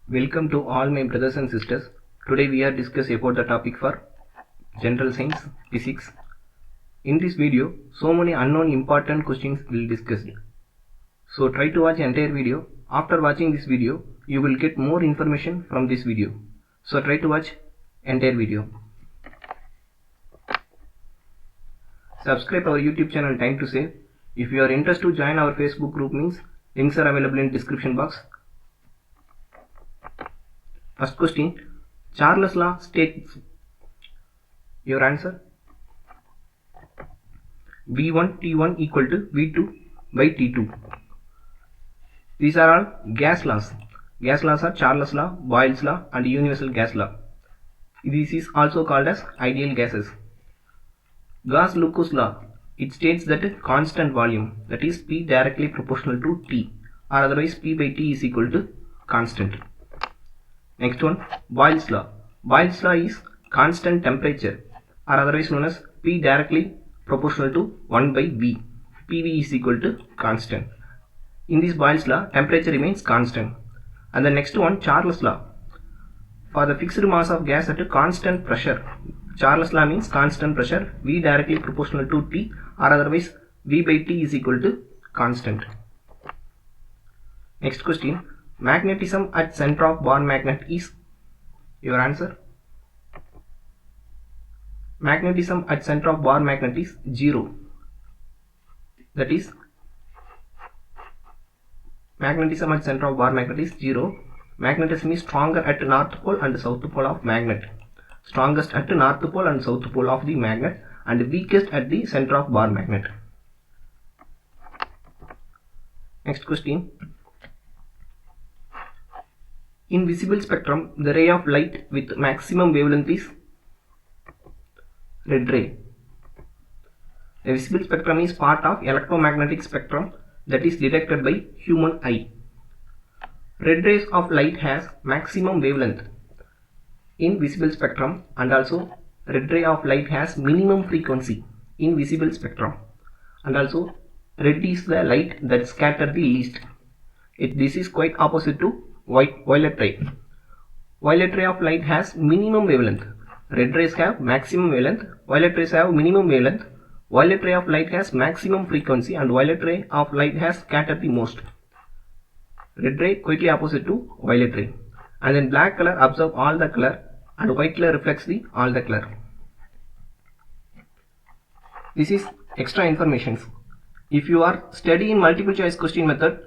Welcome to all my brothers and sisters. Today we are discussing about the topic for general science physics. In this video, so many unknown important questions will discussed. So try to watch entire video. After watching this video, you will get more information from this video. So try to watch entire video. Subscribe our YouTube channel Time to Save. If you are interested to join our Facebook group means links are available in description box. First question, Charles law states. Your answer? V1 T1 equal to V2 by T2. These are all gas laws. Gas laws are Charles law, Boyle's law and universal gas law. This is also called as ideal gases. Gauss-Lucas law. It states that constant volume, that is P directly proportional to T, or otherwise P by T is equal to constant. Next one, Boyle's law. Boyle's law is constant temperature, or otherwise known as P directly proportional to 1 by V. PV is equal to constant. In this Boyle's law, temperature remains constant. And the next one, Charles law. For the fixed mass of gas at a constant pressure, Charles law means constant pressure, V directly proportional to T, or otherwise V by T is equal to constant. Next question, magnetism at center of bar magnet is. Your answer? Magnetism at center of bar magnet is 0. That is, magnetism at center of bar magnet is 0. Magnetism is stronger at north pole and south pole of magnet. Strongest at north pole and south pole of the magnet and weakest at the center of bar magnet. Next question. In visible spectrum, the ray of light with maximum wavelength is red ray. The visible spectrum is part of electromagnetic spectrum that is detected by human eye. Red rays of light has maximum wavelength in visible spectrum, and also red ray of light has minimum frequency in visible spectrum, and also red is the light that scatters the least. This is quite opposite to violet ray. Violet ray of light has minimum wavelength. Red rays have maximum wavelength. Violet rays have minimum wavelength. Violet ray of light has maximum frequency and violet ray of light has scattered the most. Red ray quickly opposite to violet ray. And then black color absorb all the color and white color reflects all the color. This is extra information. If you are studying multiple choice question method,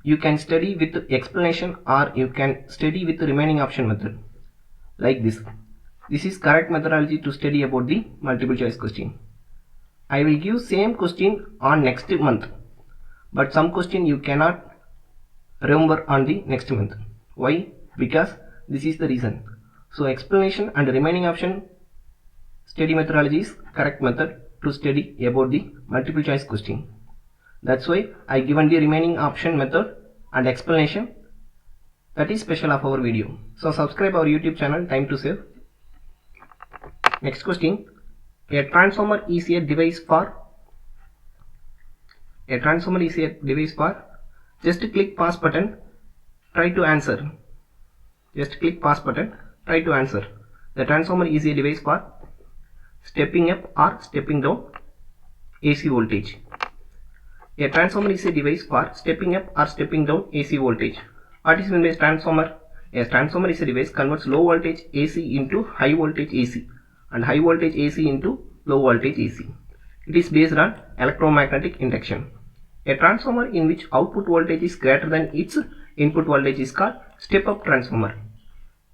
you can study with explanation or you can study with the remaining option method. Like this. This is correct methodology to study about the multiple choice question. I will give same question on next month, but some question you cannot remember on the next month. Why? Because this is the reason. So explanation and remaining option study methodology is correct method to study about the multiple choice question. That's why I given the remaining option method and explanation. That is special of our video. So subscribe our YouTube channel Time to Save. Next question. A transformer is a device for. A transformer is a device for. Just click pause button. Try to answer. Just click pause button. Try to answer. The transformer is a device for stepping up or stepping down AC voltage. A transformer is a device for stepping up or stepping down AC voltage. What is meant by transformer? A transformer is a device converts low voltage AC into high voltage AC and high voltage AC into low voltage AC. It is based on electromagnetic induction. A transformer in which output voltage is greater than its input voltage is called step-up transformer.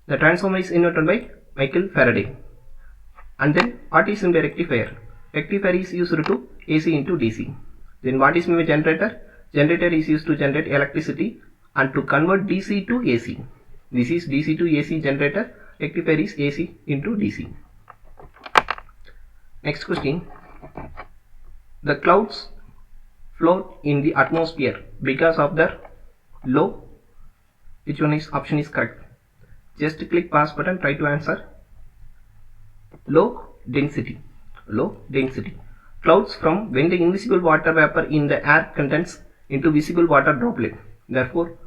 The transformer is invented by Michael Faraday. And then what is meant by rectifier? Rectifier is used to AC into DC. Then what is meant by generator? Generator is used to generate electricity and to convert DC to AC. This is DC to AC generator. Rectifier is AC into DC. Next question. The clouds float in the atmosphere because of their low. Which one is option is correct? Just click pause button. Try to answer. Low density. Low density. Clouds from when the invisible water vapor in the air condenses into visible water droplet. Therefore,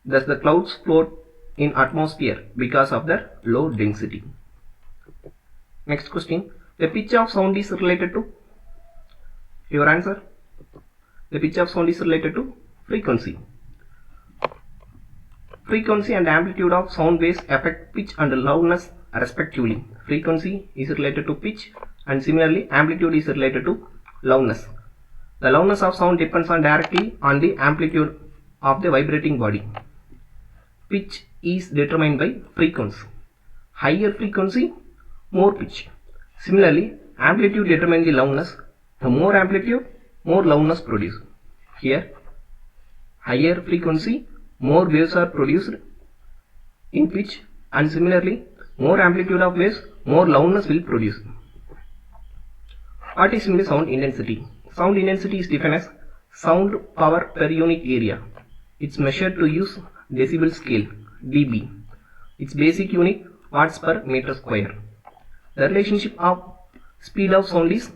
Thus the clouds float in atmosphere because of their low density. Next question. The pitch of sound is related to? Your answer? The pitch of sound is related to frequency. Frequency and amplitude of sound waves affect pitch and loudness respectively. Frequency is related to pitch and similarly amplitude is related to loudness. The loudness of sound depends directly on the amplitude of the vibrating body. Pitch is determined by frequency. Higher frequency, more pitch. Similarly, amplitude determines the loudness. The more amplitude, more loudness produced. Here, higher frequency, more waves are produced in pitch, and similarly, more amplitude of waves, more loudness will produce. What is simply sound intensity? Sound intensity is defined as sound power per unit area. It's measured to use decibel scale, dB. Its basic unit, watts per meter square. The relationship of speed of sound is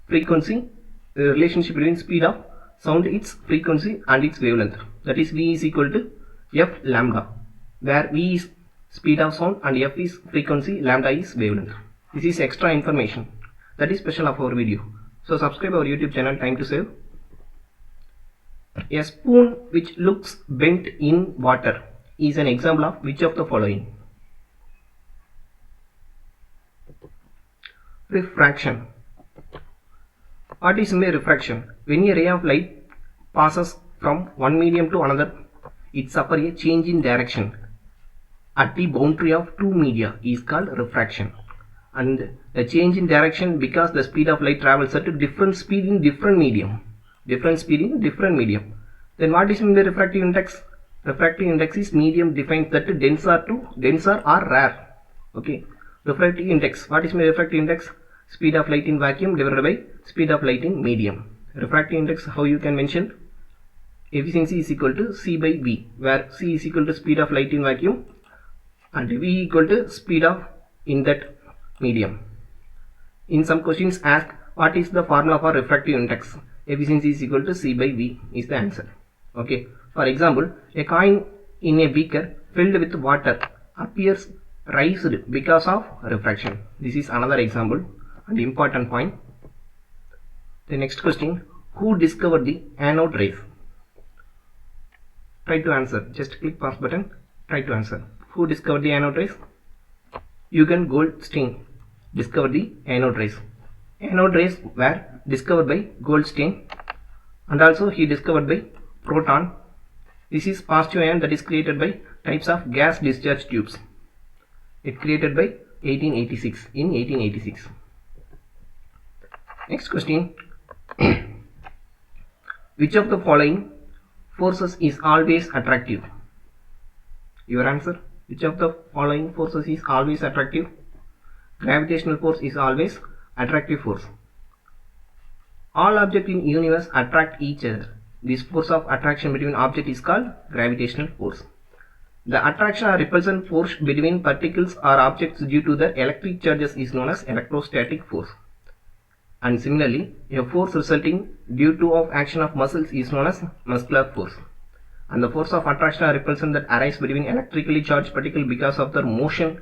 frequency. The relationship between speed of sound is frequency and its wavelength. That is V is equal to F lambda, where V is speed of sound and F is frequency, lambda is wavelength. This is extra information that is special of our video. So subscribe our YouTube channel, time to save. A spoon which looks bent in water is an example of which of the following? Refraction. What is refraction? When a ray of light passes from one medium to another, it suffers a change in direction at the boundary of two media is called refraction. And the change in direction because the speed of light travels at a different speed in different medium. Different speed in different medium. Then what is the refractive index? Refractive index is medium defines that denser or rare. Okay. Refractive index. What is the refractive index? Speed of light in vacuum divided by speed of light in medium. Refractive index, how you can mention? Efficiency is equal to C by V, where C is equal to speed of light in vacuum and V equal to speed of in that medium. In some questions ask what is the formula for refractive index? Efficiency is equal to C by V is the answer. Okay. For example, a coin in a beaker filled with water appears raised because of refraction. This is another example and important point. The next question, who discovered the anode rays? Try to answer. Just click pause button. Try to answer. Who discovered the anode rays? Eugen Goldstein discovered the anode rays. Anode rays were discovered by Goldstein and also he discovered by proton. This is positive ion that is created by types of gas discharge tubes. It created by 1886 in 1886. Next question. Which of the following forces is always attractive? Your answer. Which of the following forces is always attractive? Gravitational force is always attractive force. All objects in universe attract each other. This force of attraction between objects is called gravitational force. The attraction or repulsion force between particles or objects due to their electric charges is known as electrostatic force. And similarly, a force resulting due to of action of muscles is known as muscular force. And the force of attraction or repulsion that arises between electrically charged particles because of their motion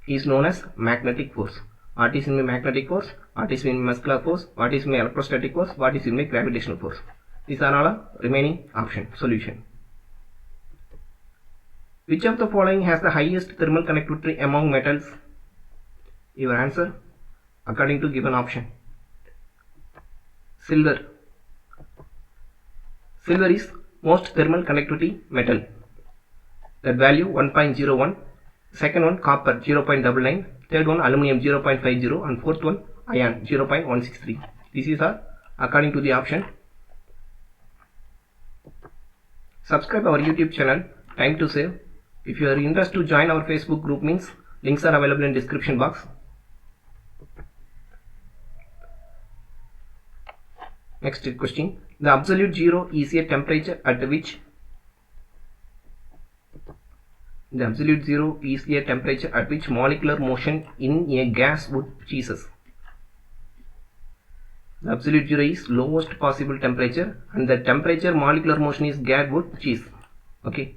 is known as magnetic force. What is in magnetic force? What is in muscular force? What is in electrostatic force? What is in gravitational force? These are all remaining option solution. Which of the following has the highest thermal conductivity among metals? Your answer according to given option. Silver. Silver is most thermal conductivity metal. That value 1.01. Second one copper 0.99. Third one aluminum 0.50 and fourth one iron 0.163. This is according to the option. Subscribe our YouTube channel, time to save. If you are interested to join our Facebook group means links are available in description box. Next question. The absolute zero is a temperature at which molecular motion in a gas would ceases. The absolute zero is lowest possible temperature and the temperature molecular motion is gas would cease. Okay.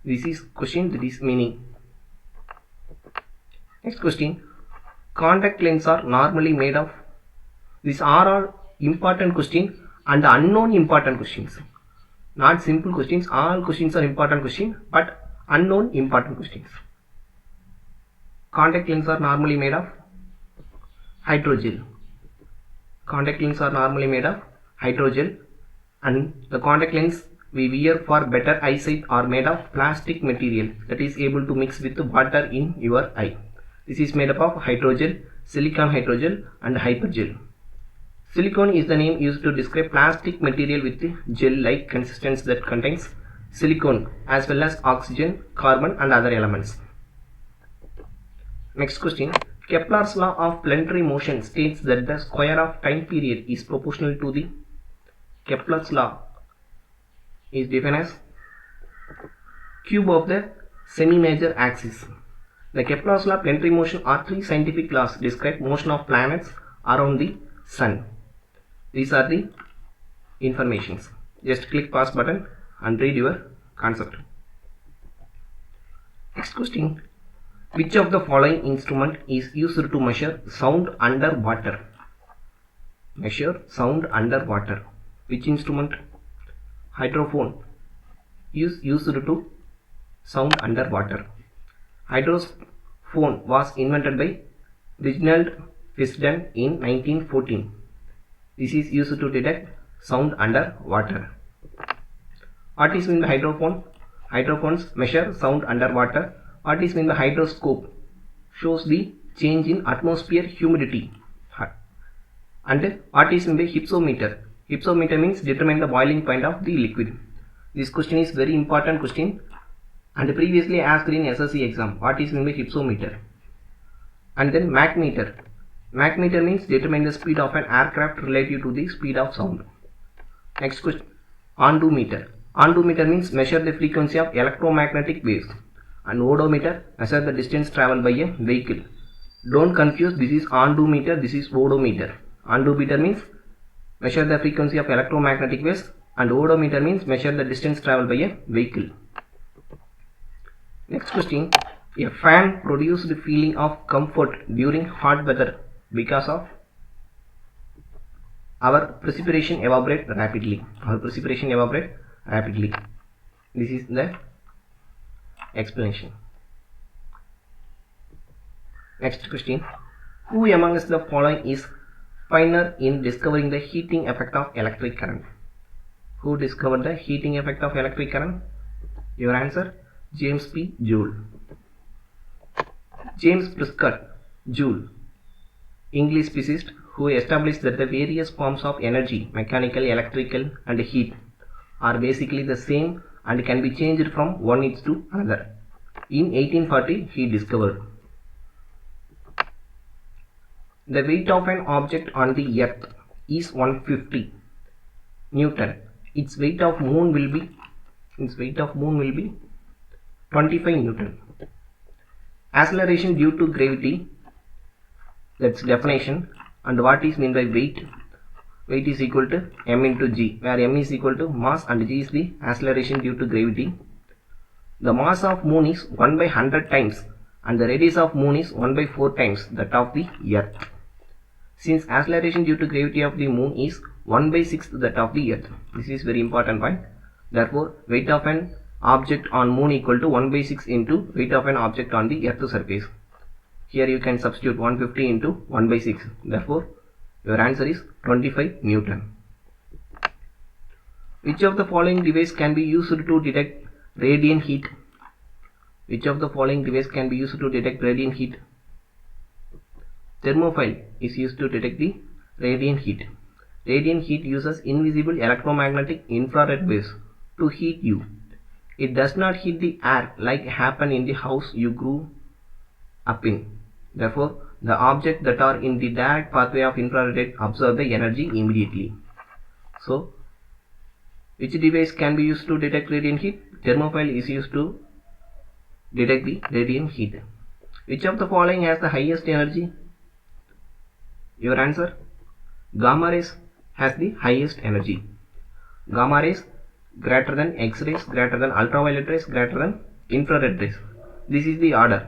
This is question, that is meaning. Next question. Contact lenses are normally made of. These are all important questions and unknown important questions. Not simple questions. All questions are important questions, but unknown important questions. Contact lenses are normally made of hydrogel. Contact lenses are normally made of hydrogel, and the contact lens we wear for better eyesight are made of plastic material that is able to mix with water in your eye. This is made up of hydrogel, silicon hydrogel, and hypergel. Silicon is the name used to describe plastic material with gel-like consistency that contains silicon as well as oxygen, carbon, and other elements. Next question. Kepler's law of planetary motion states that the square of time period is proportional to the. Kepler's law is defined as cube of the semi-major axis. The Kepler's law of planetary motion are three scientific laws describe motion of planets around the sun. These are the informations. Just click pause button and read your concept. Next question. Which of the following instrument is used to measure sound underwater? Measure sound underwater. Which instrument? Hydrophone is used to sound underwater. Hydrophone was invented by Reginald Wisden in 1914. This is used to detect sound underwater. What is meant by hydrophone? Hydrophones measure sound underwater. What is meant by hydroscope? Shows the change in atmosphere humidity. And what is meant by hypsometer? Hypsometer means determine the boiling point of the liquid. This question is very important question and previously asked in SSC exam. What is meant by hypsometer? And then Mach meter. Mach meter means determine the speed of an aircraft relative to the speed of sound. Next question. Ondu meter. Ondu meter means measure the frequency of electromagnetic waves. And odometer measure the distance traveled by a vehicle. Don't confuse, this is ondu meter, this is odometer. Ondu meter means measure the frequency of electromagnetic waves, and odometer means measure the distance traveled by a vehicle. Next question. A fan produced a feeling of comfort during hot weather because of our precipitation evaporate rapidly. Our precipitation evaporate rapidly. This is the explanation. Next question. Who amongst the following is pioneer in discovering the heating effect of electric current? Who discovered the heating effect of electric current? Your answer, James P. Joule. James Prescott Joule, English physicist who established that the various forms of energy, mechanical, electrical, and heat, are basically the same and can be changed from one age to another. In 1840, he discovered the weight of an object on the earth is 150 Newton. Its weight of moon will be 25 Newton. Acceleration due to gravity, that's definition. And what is meant by weight? Weight is equal to m into g, where m is equal to mass and g is the acceleration due to gravity. The mass of moon is 1 by 100 times and the radius of moon is 1 by 4 times that of the earth. Since acceleration due to gravity of the moon is 1 by 6 that of the earth, this is very important point. Therefore, weight of an object on moon equal to 1 by 6 into weight of an object on the earth surface. Here you can substitute 150 into 1 by 6. Therefore, your answer is 25 Newton. Which of the following device can be used to detect radiant heat? Which of the following device can be used to detect radiant heat? Thermophile is used to detect the radiant heat. Radiant heat uses invisible electromagnetic infrared waves to heat you. It does not heat the air like happen in the house you grew up in. Therefore, the objects that are in the direct pathway of infrared rays absorb the energy immediately. So, which device can be used to detect radiant heat? Thermophile is used to detect the radiant heat. Which of the following has the highest energy? Your answer, gamma rays has the highest energy. Gamma rays greater than X rays, greater than ultraviolet rays, greater than infrared rays. This is the order.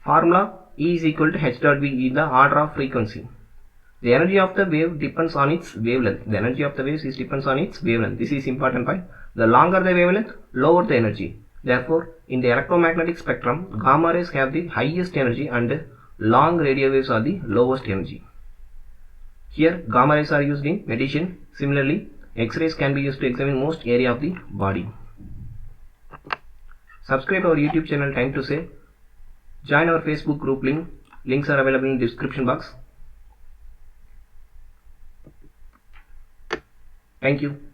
Formula E is equal to h dot v is the order of frequency. The energy of the wave depends on its wavelength. The energy of the waves depends on its wavelength. This is important point. The longer the wavelength, lower the energy. Therefore, in the electromagnetic spectrum, gamma rays have the highest energy and long radio waves are the lowest energy. Here, gamma rays are used in medicine. Similarly, X-rays can be used to examine most area of the body. Subscribe our YouTube channel Time to Save. Join our Facebook group link. Links are available in the description box. Thank you.